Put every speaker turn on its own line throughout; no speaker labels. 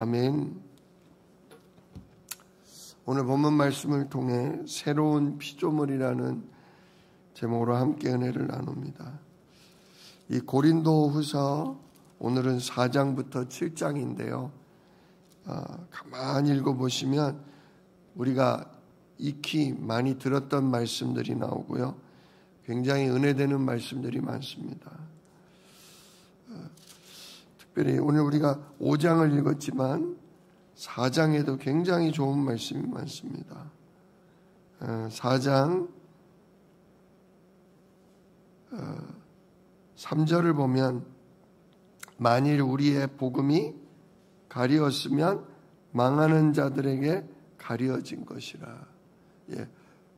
아멘. 오늘 본문 말씀을 통해 새로운 피조물이라는 제목으로 함께 은혜를 나눕니다. 이 고린도후서 오늘은 4장부터 7장인데요. 가만히 읽어보시면 우리가 익히 많이 들었던 말씀들이 나오고요. 굉장히 은혜되는 말씀들이 많습니다. 특별히 오늘 우리가 5장을 읽었지만 4장에도 굉장히 좋은 말씀이 많습니다. 4장 3절을 보면 만일 우리의 복음이 가리웠으면 망하는 자들에게 가리워진 것이라.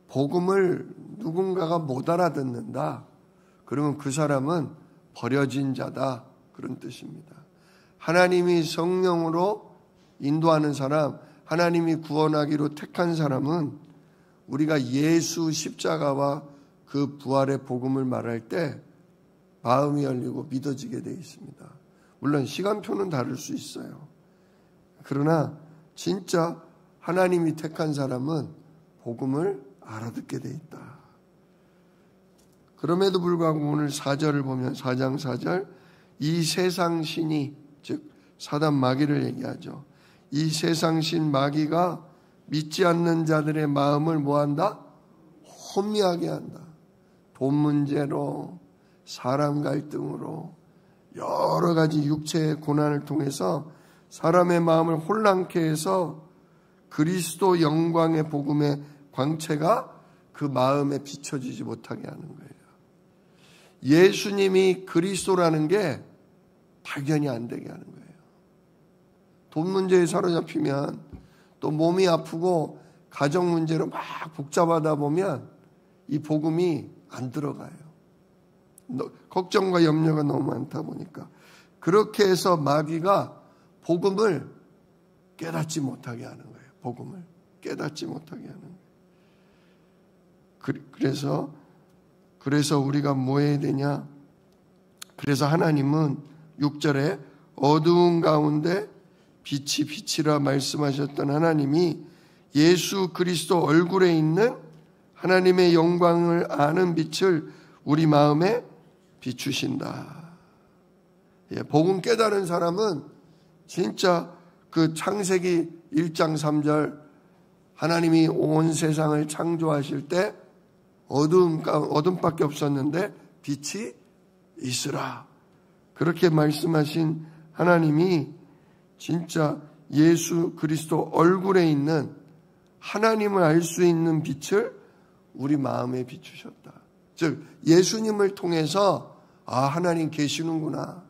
복음을 누군가가 못 알아듣는다. 그러면 그 사람은 버려진 자다. 그런 뜻입니다. 하나님이 성령으로 인도하는 사람, 하나님이 구원하기로 택한 사람은 우리가 예수 십자가와 그 부활의 복음을 말할 때 마음이 열리고 믿어지게 되어 있습니다. 물론 시간표는 다를 수 있어요. 그러나 진짜 하나님이 택한 사람은 복음을 알아듣게 되어 있다. 그럼에도 불구하고 오늘 4절을 보면 4장 4절 이 세상 신이 즉 사단 마귀를 얘기하죠. 이 세상 신 마귀가 믿지 않는 자들의 마음을 뭐한다? 혼미하게 한다. 돈 문제로 사람 갈등으로 여러 가지 육체의 고난을 통해서 사람의 마음을 혼란케 해서 그리스도 영광의 복음의 광채가 그 마음에 비춰지지 못하게 하는 거예요. 예수님이 그리스도라는 게 발견이 안 되게 하는 거예요. 돈 문제에 사로잡히면 또 몸이 아프고 가정 문제로 막 복잡하다 보면 이 복음이 안 들어가요. 걱정과 염려가 너무 많다 보니까 그렇게 해서 마귀가 복음을 깨닫지 못하게 하는 거예요. 복음을 깨닫지 못하게 하는 거예요. 그래서 우리가 뭐 해야 되냐? 그래서 하나님은 6절에 어두운 가운데 빛이 빛이라 말씀하셨던 하나님이 예수 그리스도 얼굴에 있는 하나님의 영광을 아는 빛을 우리 마음에 비추신다. 복음 깨달은 사람은 진짜 그 창세기 1장 3절 하나님이 온 세상을 창조하실 때 어둠밖에 없었는데 빛이 있으라. 그렇게 말씀하신 하나님이 진짜 예수 그리스도 얼굴에 있는 하나님을 알 수 있는 빛을 우리 마음에 비추셨다. 즉 예수님을 통해서 하나님 계시는구나.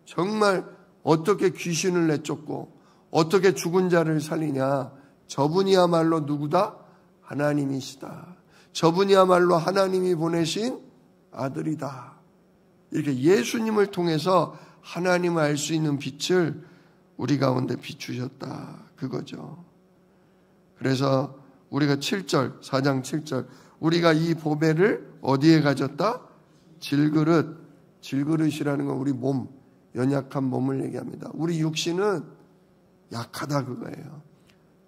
정말 어떻게 귀신을 내쫓고 어떻게 죽은 자를 살리냐. 저분이야말로 누구다? 하나님이시다. 저분이야말로 하나님이 보내신 아들이다. 이렇게 예수님을 통해서 하나님을 알 수 있는 빛을 우리 가운데 비추셨다. 그거죠. 그래서 우리가 7절, 4장 7절 우리가 이 보배를 어디에 가졌다? 질그릇이라는 건 우리 몸, 연약한 몸을 얘기합니다. 우리 육신은 약하다 그거예요.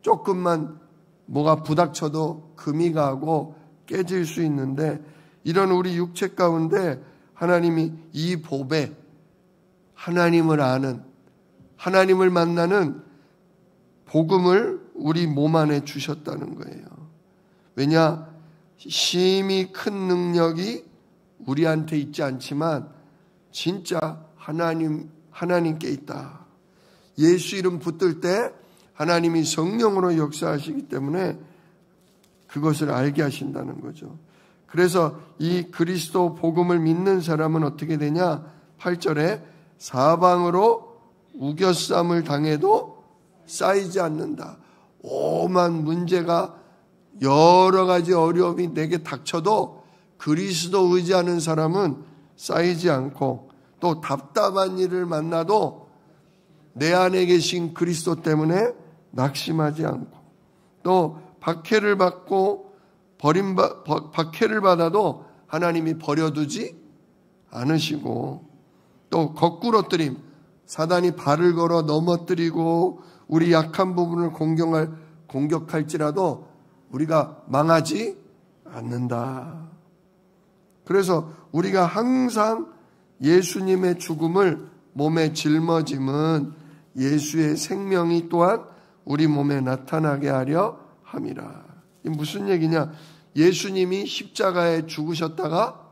조금만 뭐가 부닥쳐도 금이 가고 깨질 수 있는데 이런 우리 육체 가운데 하나님이 이 보배, 하나님을 아는, 하나님을 만나는 복음을 우리 몸 안에 주셨다는 거예요. 왜냐? 심히 큰 능력이 우리한테 있지 않지만 진짜 하나님께 있다. 예수 이름 붙들 때 하나님이 성령으로 역사하시기 때문에 그것을 알게 하신다는 거죠. 그래서 이 그리스도 복음을 믿는 사람은 어떻게 되냐? 8절에 사방으로 우겨쌈을 당해도 쌓이지 않는다. 오만 문제가 여러 가지 어려움이 내게 닥쳐도 그리스도 의지하는 사람은 쌓이지 않고 또 답답한 일을 만나도 내 안에 계신 그리스도 때문에 낙심하지 않고 또 박해를 받고 박해를 받아도 하나님이 버려두지 않으시고 또 거꾸러뜨림 사단이 발을 걸어 넘어뜨리고 우리 약한 부분을 공격할지라도 우리가 망하지 않는다. 그래서 우리가 항상 예수님의 죽음을 몸에 짊어짐은 예수의 생명이 또한 우리 몸에 나타나게 하려 함이라. 이 무슨 얘기냐? 예수님이 십자가에 죽으셨다가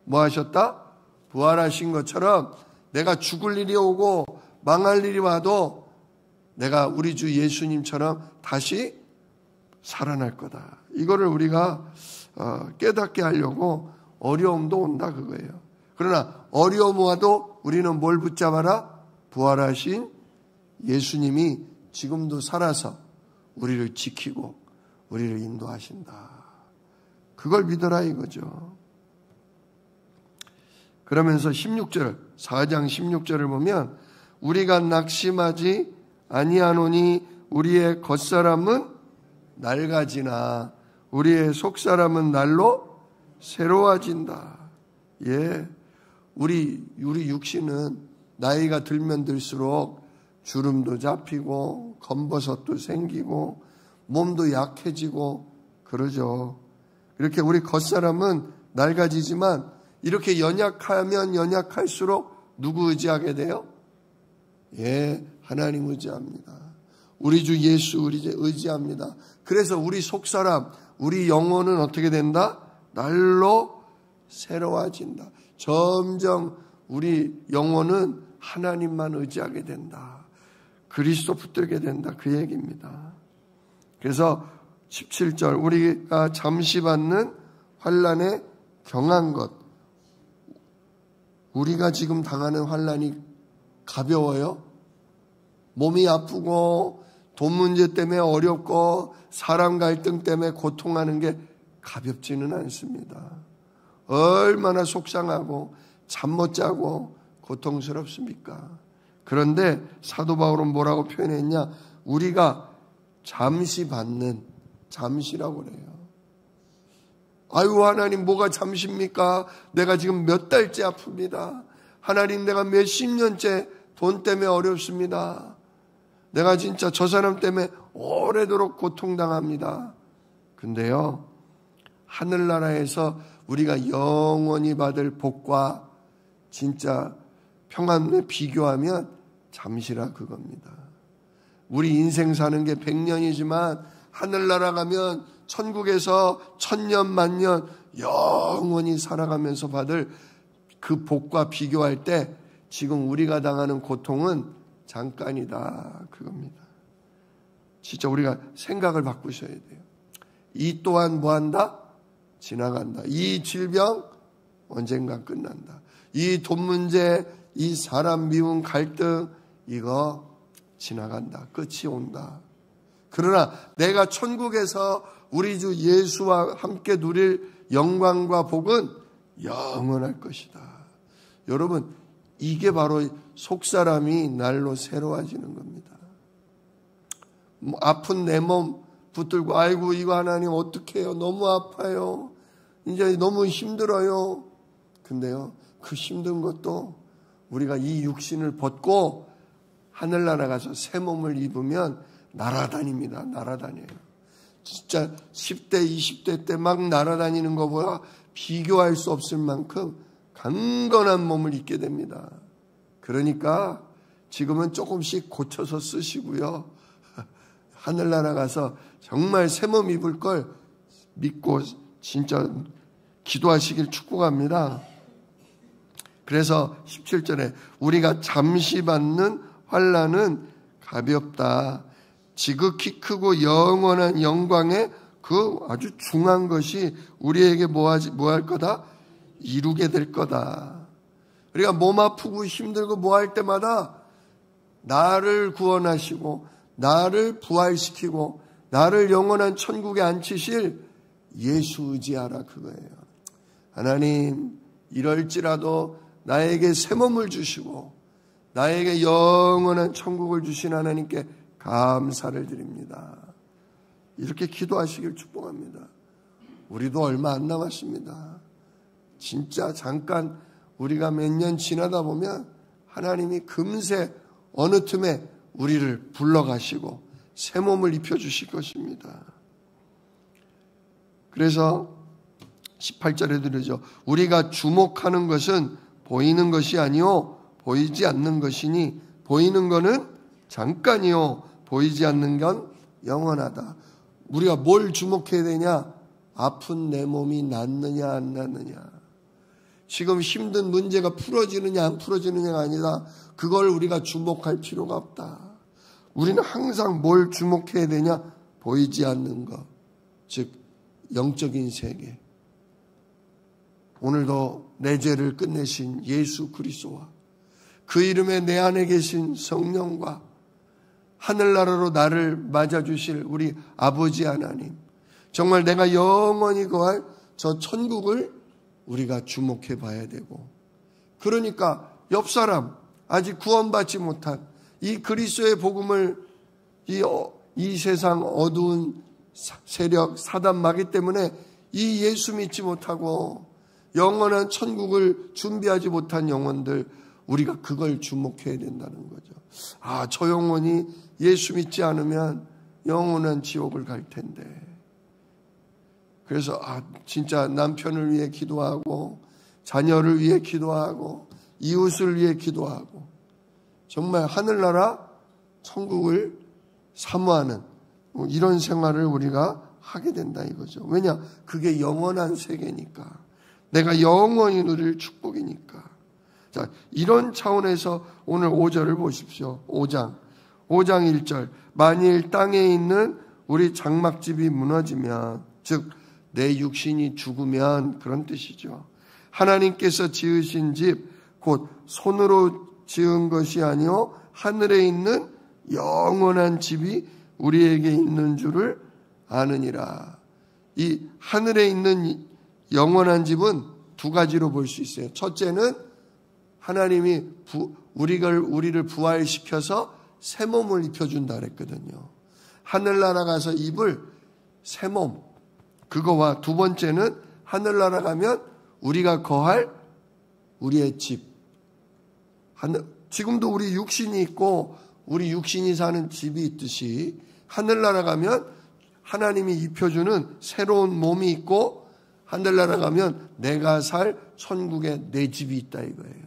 뭐 하셨다? 부활하신 것처럼 내가 죽을 일이 오고 망할 일이 와도 내가 우리 주 예수님처럼 다시 살아날 거다. 이거를 우리가 깨닫게 하려고 어려움도 온다 그거예요. 그러나 어려움 와도 우리는 뭘 붙잡아라? 부활하신 예수님이 지금도 살아서 우리를 지키고 우리를 인도하신다. 그걸 믿어라 이거죠. 그러면서 16절, 4장 16절을 보면 우리가 낙심하지 아니하노니 우리의 겉사람은 낡아지나 우리의 속사람은 날로 새로워진다. 예, 우리 육신은 나이가 들면 들수록 주름도 잡히고 검버섯도 생기고 몸도 약해지고 그러죠. 이렇게 우리 겉사람은 낡아지지만 이렇게 연약하면 연약할수록 누구 의지하게 돼요? 예, 하나님 의지합니다. 우리 주 예수 의지합니다. 그래서 우리 속사람, 우리 영혼은 어떻게 된다? 날로 새로워진다. 점점 우리 영혼은 하나님만 의지하게 된다. 그리스도 붙들게 된다. 그 얘기입니다. 그래서 17절 우리가 잠시 받는 환난에 경한 것. 우리가 지금 당하는 환난이 가벼워요? 몸이 아프고 돈 문제 때문에 어렵고 사람 갈등 때문에 고통하는 게 가볍지는 않습니다. 얼마나 속상하고 잠 못 자고 고통스럽습니까? 그런데 사도 바울은 뭐라고 표현했냐? 우리가 잠시 받는, 잠시라고 그래요. 아유 하나님 뭐가 잠시입니까? 내가 지금 몇 달째 아픕니다. 하나님 내가 몇십 년째 돈 때문에 어렵습니다. 내가 진짜 저 사람 때문에 오래도록 고통당합니다. 근데요, 하늘나라에서 우리가 영원히 받을 복과 진짜 평안에 비교하면 잠시라 그겁니다. 우리 인생 사는 게 100년이지만 하늘나라 가면 천국에서 천년 만년 영원히 살아가면서 받을 그 복과 비교할 때 지금 우리가 당하는 고통은 잠깐이다 그겁니다. 진짜 우리가 생각을 바꾸셔야 돼요. 이 또한 뭐한다? 지나간다. 이 질병 언젠가 끝난다. 이 돈 문제, 이 사람 미운 갈등 이거 지나간다. 끝이 온다. 그러나 내가 천국에서 우리 주 예수와 함께 누릴 영광과 복은 영원할 것이다. 여러분 이게 바로 속사람이 날로 새로워지는 겁니다. 아픈 내 몸 붙들고 아이고 이거 하나님 어떻게 해요? 너무 아파요. 이제 너무 힘들어요. 근데요 그 힘든 것도 우리가 이 육신을 벗고 하늘나라 가서 새 몸을 입으면 날아다닙니다. 날아다녀요. 진짜 10대 20대 때 막 날아다니는 것보다 비교할 수 없을 만큼 강건한 몸을 입게 됩니다. 그러니까 지금은 조금씩 고쳐서 쓰시고요. 하늘나라 가서 정말 새 몸 입을 걸 믿고 진짜 기도하시길 축복합니다. 그래서 17절에 우리가 잠시 받는 환난은 가볍다. 지극히 크고 영원한 영광의 그 아주 중한 것이 우리에게 뭐 할 거다? 이루게 될 거다. 우리가 몸 아프고 힘들고 뭐 할 때마다 나를 구원하시고 나를 부활시키고 나를 영원한 천국에 앉히실 예수 의지하라 그거예요. 하나님 이럴지라도 나에게 새 몸을 주시고 나에게 영원한 천국을 주신 하나님께 감사를 드립니다. 이렇게 기도하시길 축복합니다. 우리도 얼마 안 남았습니다. 진짜 잠깐 우리가 몇 년 지나다 보면 하나님이 금세 어느 틈에 우리를 불러가시고 새 몸을 입혀주실 것입니다. 그래서 18절에 들으죠. 우리가 주목하는 것은 보이는 것이 아니요 보이지 않는 것이니 보이는 것은 잠깐이요 보이지 않는 건 영원하다. 우리가 뭘 주목해야 되냐? 아픈 내 몸이 낫느냐 안 낫느냐. 지금 힘든 문제가 풀어지느냐 안 풀어지느냐가 아니라 그걸 우리가 주목할 필요가 없다. 우리는 항상 뭘 주목해야 되냐? 보이지 않는 것, 즉 영적인 세계. 오늘도 내 죄를 끝내신 예수 그리스도와 그 이름에 내 안에 계신 성령과 하늘나라로 나를 맞아주실 우리 아버지 하나님, 정말 내가 영원히 거할 저 천국을 우리가 주목해 봐야 되고, 그러니까 옆 사람 아직 구원받지 못한 이 그리스도의 복음을 이 세상 어두운 세력 사단 마귀 때문에 이 예수 믿지 못하고 영원한 천국을 준비하지 못한 영혼들, 우리가 그걸 주목해야 된다는 거죠. 아, 저 영혼이 예수 믿지 않으면 영원한 지옥을 갈 텐데. 그래서 진짜 남편을 위해 기도하고 자녀를 위해 기도하고 이웃을 위해 기도하고 정말 하늘나라 천국을 사모하는 이런 생활을 우리가 하게 된다 이거죠. 왜냐? 그게 영원한 세계니까. 내가 영원히 누릴 축복이니까. 자, 이런 차원에서 오늘 5절을 보십시오. 5장 1절. 만일 땅에 있는 우리 장막집이 무너지면, 즉 내 육신이 죽으면, 그런 뜻이죠. 하나님께서 지으신 집, 곧 손으로 지은 것이 아니요 하늘에 있는 영원한 집이 우리에게 있는 줄을 아느니라. 이 하늘에 있는 영원한 집은 두 가지로 볼 수 있어요. 첫째는 하나님이 우리를 부활시켜서 새 몸을 입혀준다 그랬거든요. 하늘나라 가서 입을 새 몸, 그거와 두 번째는 하늘나라 가면 우리가 거할 우리의 집. 지금도 우리 육신이 있고 우리 육신이 사는 집이 있듯이 하늘나라 가면 하나님이 입혀주는 새로운 몸이 있고 하늘나라 가면 내가 살 천국에 내 집이 있다 이거예요.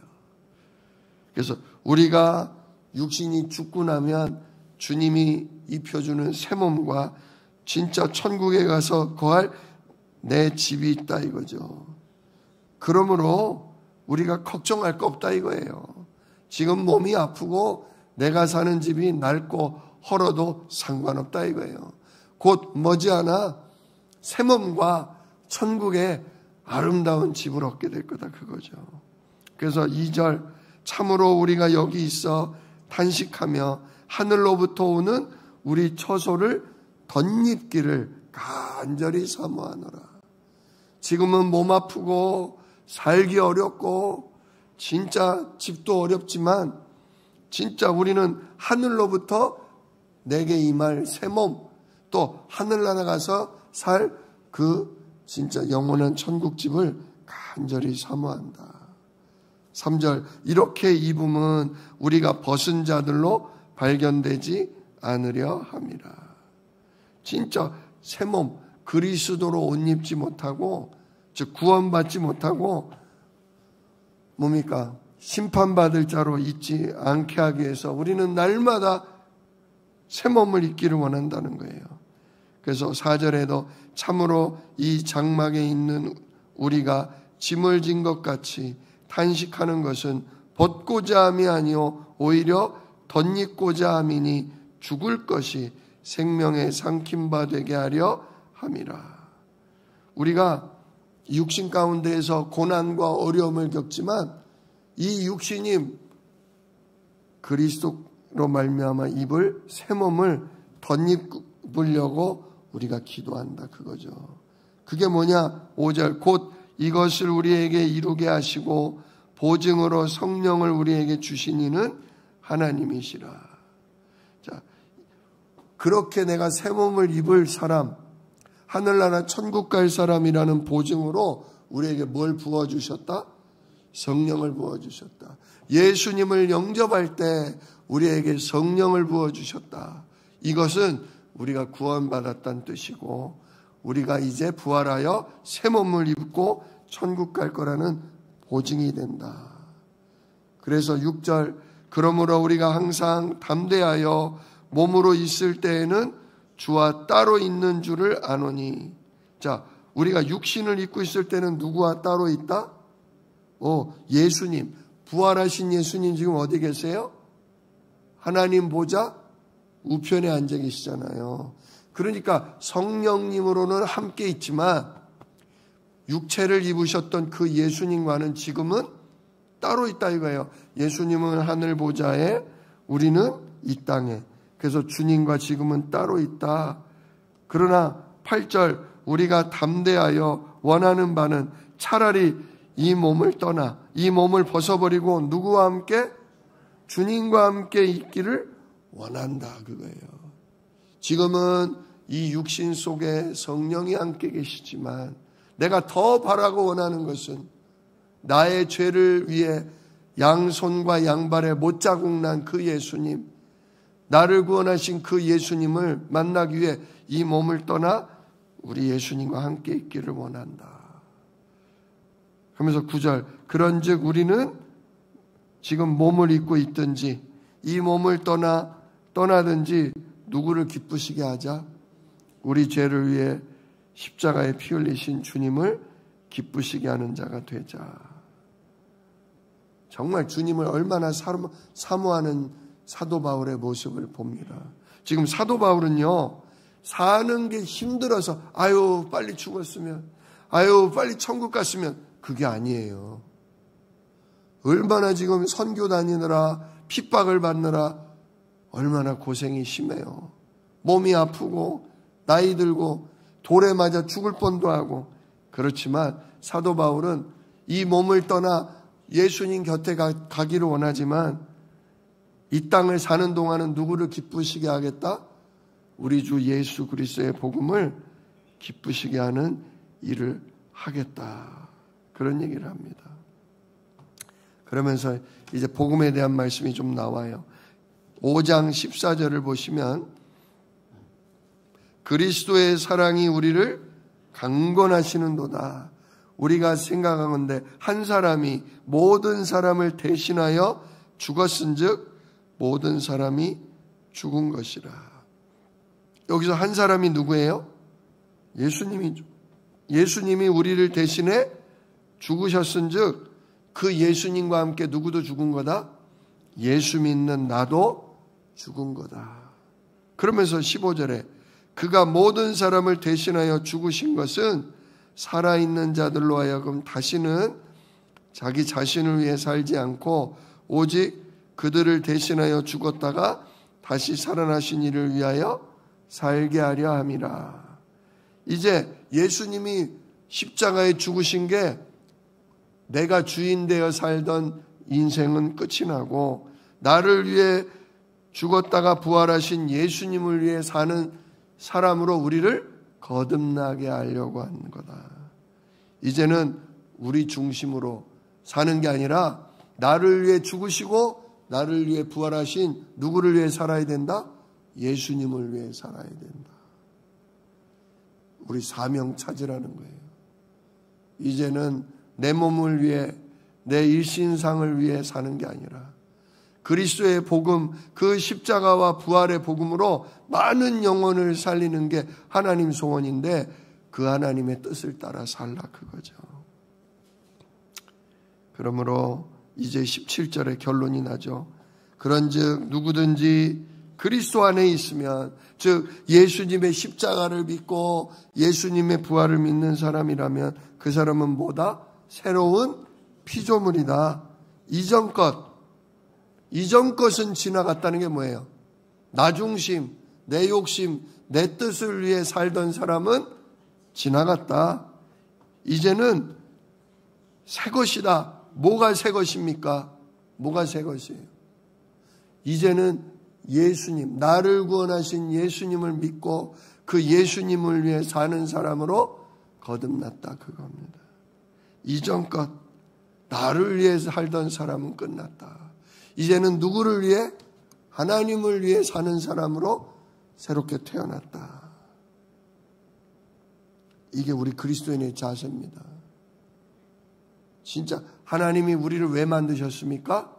그래서 우리가 육신이 죽고 나면 주님이 입혀주는 새 몸과 진짜 천국에 가서 거할 내 집이 있다 이거죠. 그러므로 우리가 걱정할 거 없다 이거예요. 지금 몸이 아프고 내가 사는 집이 낡고 헐어도 상관없다 이거예요. 곧 머지않아 새 몸과 천국의 아름다운 집을 얻게 될 거다 그거죠. 그래서 2절, 참으로 우리가 여기 있어 탄식하며 하늘로부터 오는 우리 처소를 덧입기를 간절히 사모하노라. 지금은 몸 아프고 살기 어렵고 진짜 집도 어렵지만 진짜 우리는 하늘로부터 내게 임할 새 몸, 또 하늘나라 가서 살 그 진짜 영원한 천국집을 간절히 사모한다. 3절, 이렇게 입음은 우리가 벗은 자들로 발견되지 않으려 함이라. 진짜 새 몸, 그리스도로 옷 입지 못하고, 즉 구원받지 못하고 뭡니까? 심판받을 자로 있지 않게 하기 위해서 우리는 날마다 새 몸을 입기를 원한다는 거예요. 그래서 4절에도 참으로 이 장막에 있는 우리가 짐을 진 것 같이 탄식하는 것은 벗고자 함이 아니요 오히려 덧입고자 함이니 죽을 것이 생명의 삼킴바 되게 하려 함이라. 우리가 육신 가운데에서 고난과 어려움을 겪지만 이 육신이 그리스도로 말미암아 입을 새 몸을 덧입으려고 우리가 기도한다 그거죠. 그게 뭐냐? 5절, 곧 이것을 우리에게 이루게 하시고 보증으로 성령을 우리에게 주신 이는 하나님이시라. 자, 그렇게 내가 새 몸을 입을 사람, 하늘나라 천국 갈 사람이라는 보증으로 우리에게 뭘 부어주셨다? 성령을 부어주셨다. 예수님을 영접할 때 우리에게 성령을 부어주셨다. 이것은 우리가 구원받았다는 뜻이고 우리가 이제 부활하여 새 몸을 입고 천국 갈 거라는 보증이 된다. 그래서 6절 그러므로 우리가 항상 담대하여 몸으로 있을 때에는 주와 따로 있는 줄을 아노니. 자, 우리가 육신을 입고 있을 때는 누구와 따로 있다? 예수님. 부활하신 예수님 지금 어디 계세요? 하나님 보좌 우편에 앉아 계시잖아요. 그러니까 성령님으로는 함께 있지만 육체를 입으셨던 그 예수님과는 지금은 따로 있다 이거예요. 예수님은 하늘 보좌에 우리는 이 땅에. 그래서 주님과 지금은 따로 있다. 그러나 8절 우리가 담대하여 원하는 바는 차라리 이 몸을 떠나 이 몸을 벗어버리고 누구와 함께? 주님과 함께 있기를 원한다 그거예요. 지금은 이 육신 속에 성령이 함께 계시지만 내가 더 바라고 원하는 것은 나의 죄를 위해 양손과 양발에 못자국 난 그 예수님, 나를 구원하신 그 예수님을 만나기 위해 이 몸을 떠나 우리 예수님과 함께 있기를 원한다. 그러면서 9절 그런즉 우리는 지금 몸을 입고 있든지 이 몸을 떠나든지 누구를 기쁘시게 하자? 우리 죄를 위해 십자가에 피 흘리신 주님을 기쁘시게 하는 자가 되자. 정말 주님을 얼마나 사모하는 사도 바울의 모습을 봅니다. 지금 사도 바울은요, 사는 게 힘들어서 아유 빨리 죽었으면, 아유 빨리 천국 갔으면 그게 아니에요. 얼마나 지금 선교 다니느라 핍박을 받느라 얼마나 고생이 심해요. 몸이 아프고 나이 들고 돌에 맞아 죽을 뻔도 하고. 그렇지만 사도 바울은 이 몸을 떠나 예수님 곁에 가기를 원하지만 이 땅을 사는 동안은 누구를 기쁘시게 하겠다? 우리 주 예수 그리스도의 복음을 기쁘시게 하는 일을 하겠다. 그런 얘기를 합니다. 그러면서 이제 복음에 대한 말씀이 좀 나와요. 5장 14절을 보시면 그리스도의 사랑이 우리를 강권하시는도다. 우리가 생각하건대 한 사람이 모든 사람을 대신하여 죽었은즉 모든 사람이 죽은 것이라. 여기서 한 사람이 누구예요? 예수님이죠. 예수님이 우리를 대신해 죽으셨은즉 그 예수님과 함께 누구도 죽은 거다? 예수 믿는 나도 죽은 거다. 그러면서 15절에 그가 모든 사람을 대신하여 죽으신 것은 살아있는 자들로 하여금 다시는 자기 자신을 위해 살지 않고 오직 그들을 대신하여 죽었다가 다시 살아나신 이를 위하여 살게 하려 함이라. 이제 예수님이 십자가에 죽으신 게 내가 주인 되어 살던 인생은 끝이 나고 나를 위해 죽었다가 부활하신 예수님을 위해 사는 사람으로 우리를 거듭나게 하려고 하는 거다. 이제는 우리 중심으로 사는 게 아니라 나를 위해 죽으시고 나를 위해 부활하신 누구를 위해 살아야 된다? 예수님을 위해 살아야 된다. 우리 사명 찾으라는 거예요. 이제는 내 몸을 위해 내 일신상을 위해 사는 게 아니라 그리스도의 복음, 그 십자가와 부활의 복음으로 많은 영혼을 살리는 게 하나님 소원인데 그 하나님의 뜻을 따라 살라 그거죠. 그러므로 이제 17절에 결론이 나죠. 그런즉 누구든지 그리스도 안에 있으면, 즉 예수님의 십자가를 믿고 예수님의 부활을 믿는 사람이라면 그 사람은 뭐다? 새로운 피조물이다. 이전 것은 지나갔다는 게 뭐예요? 나 중심, 내 욕심, 내 뜻을 위해 살던 사람은 지나갔다. 이제는 새 것이다. 뭐가 새 것입니까? 뭐가 새 것이에요? 이제는 예수님, 나를 구원하신 예수님을 믿고 그 예수님을 위해 사는 사람으로 거듭났다 그겁니다. 이전 것, 나를 위해 살던 사람은 끝났다. 이제는 누구를 위해? 하나님을 위해 사는 사람으로 새롭게 태어났다. 이게 우리 그리스도인의 자세입니다. 진짜 하나님이 우리를 왜 만드셨습니까?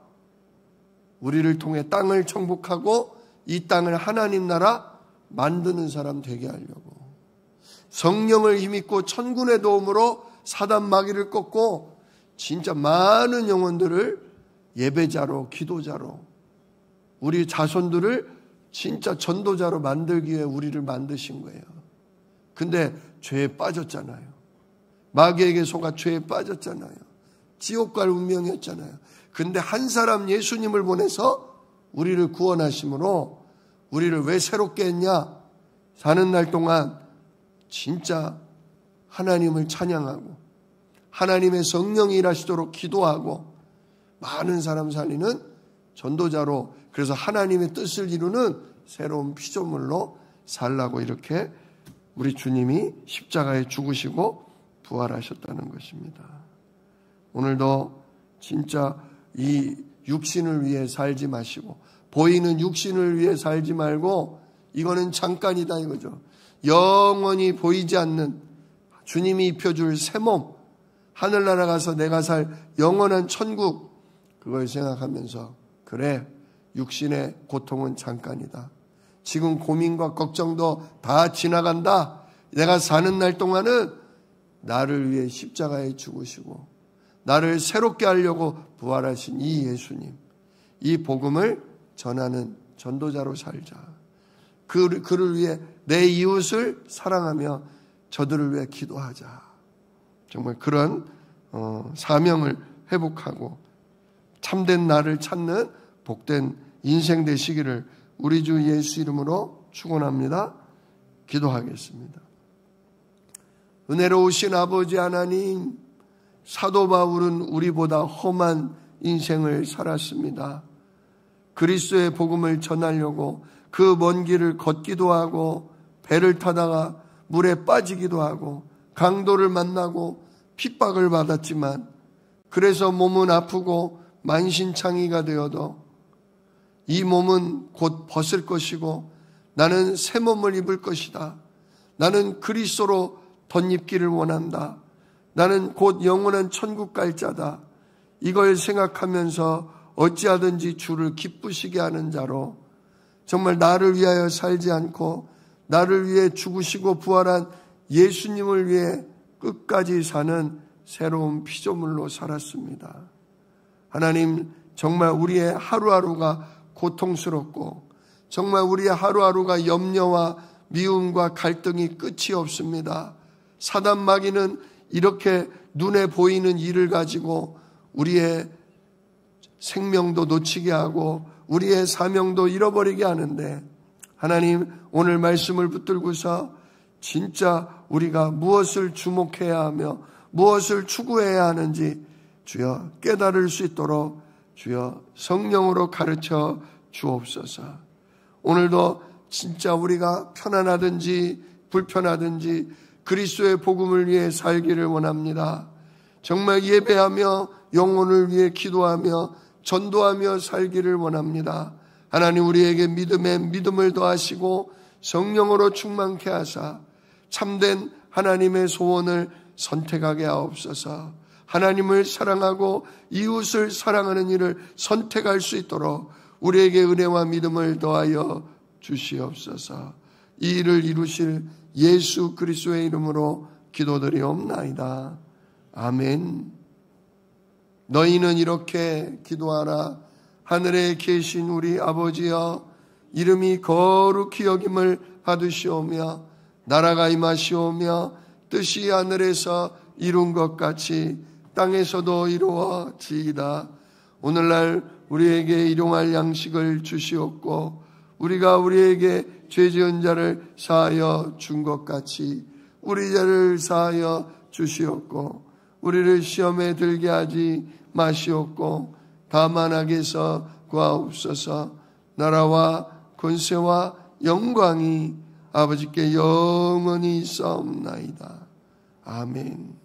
우리를 통해 땅을 정복하고 이 땅을 하나님 나라 만드는 사람 되게 하려고. 성령을 힘입고 천군의 도움으로 사단 마귀를 꺾고 진짜 많은 영혼들을 예배자로, 기도자로, 우리 자손들을 진짜 전도자로 만들기 위해 우리를 만드신 거예요. 근데 죄에 빠졌잖아요. 마귀에게 속아 죄에 빠졌잖아요. 지옥 갈 운명이었잖아요. 근데 한 사람 예수님을 보내서 우리를 구원하심으로 우리를 왜 새롭게 했냐? 사는 날 동안 진짜 하나님을 찬양하고 하나님의 성령이 일하시도록 기도하고 많은 사람 살리는 전도자로, 그래서 하나님의 뜻을 이루는 새로운 피조물로 살라고 이렇게 우리 주님이 십자가에 죽으시고 부활하셨다는 것입니다. 오늘도 진짜 이 육신을 위해 살지 마시고, 보이는 육신을 위해 살지 말고, 이거는 잠깐이다 이거죠. 영원히 보이지 않는 주님이 입혀줄 새 몸, 하늘나라 가서 내가 살 영원한 천국, 그걸 생각하면서 그래, 육신의 고통은 잠깐이다. 지금 고민과 걱정도 다 지나간다. 내가 사는 날 동안은 나를 위해 십자가에 죽으시고 나를 새롭게 하려고 부활하신 이 예수님, 이 복음을 전하는 전도자로 살자. 그를 위해 내 이웃을 사랑하며 저들을 위해 기도하자. 정말 그런 사명을 회복하고 참된 나를 찾는 복된 인생 되시기를 우리 주 예수 이름으로 축원합니다. 기도하겠습니다. 은혜로우신 아버지 하나님, 사도 바울은 우리보다 험한 인생을 살았습니다. 그리스도의 복음을 전하려고 그 먼 길을 걷기도 하고 배를 타다가 물에 빠지기도 하고 강도를 만나고 핍박을 받았지만, 그래서 몸은 아프고 만신창이가 되어도 이 몸은 곧 벗을 것이고 나는 새 몸을 입을 것이다. 나는 그리스도로 덧입기를 원한다. 나는 곧 영원한 천국 갈 자다. 이걸 생각하면서 어찌하든지 주를 기쁘시게 하는 자로, 정말 나를 위하여 살지 않고 나를 위해 죽으시고 부활한 예수님을 위해 끝까지 사는 새로운 피조물로 살았습니다. 하나님, 정말 우리의 하루하루가 고통스럽고 정말 우리의 하루하루가 염려와 미움과 갈등이 끝이 없습니다. 사단 마귀는 이렇게 눈에 보이는 일을 가지고 우리의 생명도 놓치게 하고 우리의 사명도 잃어버리게 하는데, 하나님, 오늘 말씀을 붙들고서 진짜 우리가 무엇을 주목해야 하며 무엇을 추구해야 하는지 주여 깨달을 수 있도록 주여 성령으로 가르쳐 주옵소서. 오늘도 진짜 우리가 편안하든지 불편하든지 그리스도의 복음을 위해 살기를 원합니다. 정말 예배하며 영혼을 위해 기도하며 전도하며 살기를 원합니다. 하나님, 우리에게 믿음에 믿음을 더하시고 성령으로 충만케 하사 참된 하나님의 소원을 선택하게 하옵소서. 하나님을 사랑하고 이웃을 사랑하는 일을 선택할 수 있도록 우리에게 은혜와 믿음을 더하여 주시옵소서. 이 일을 이루실 예수 그리스도의 이름으로 기도드리옵나이다. 아멘. 너희는 이렇게 기도하라. 하늘에 계신 우리 아버지여, 이름이 거룩히 여김을 받으시오며 나라가 임하시오며 뜻이 하늘에서 이룬 것 같이 땅에서도 이루어지이다. 오늘날 우리에게 일용할 양식을 주시옵고 우리가 우리에게 죄 지은 자를 사하여 준 것 같이 우리 죄를 사하여 주시옵고 우리를 시험에 들게 하지 마시옵고 다만 악에서 구하옵소서. 나라와 권세와 영광이 아버지께 영원히 있사옵나이다. 아멘.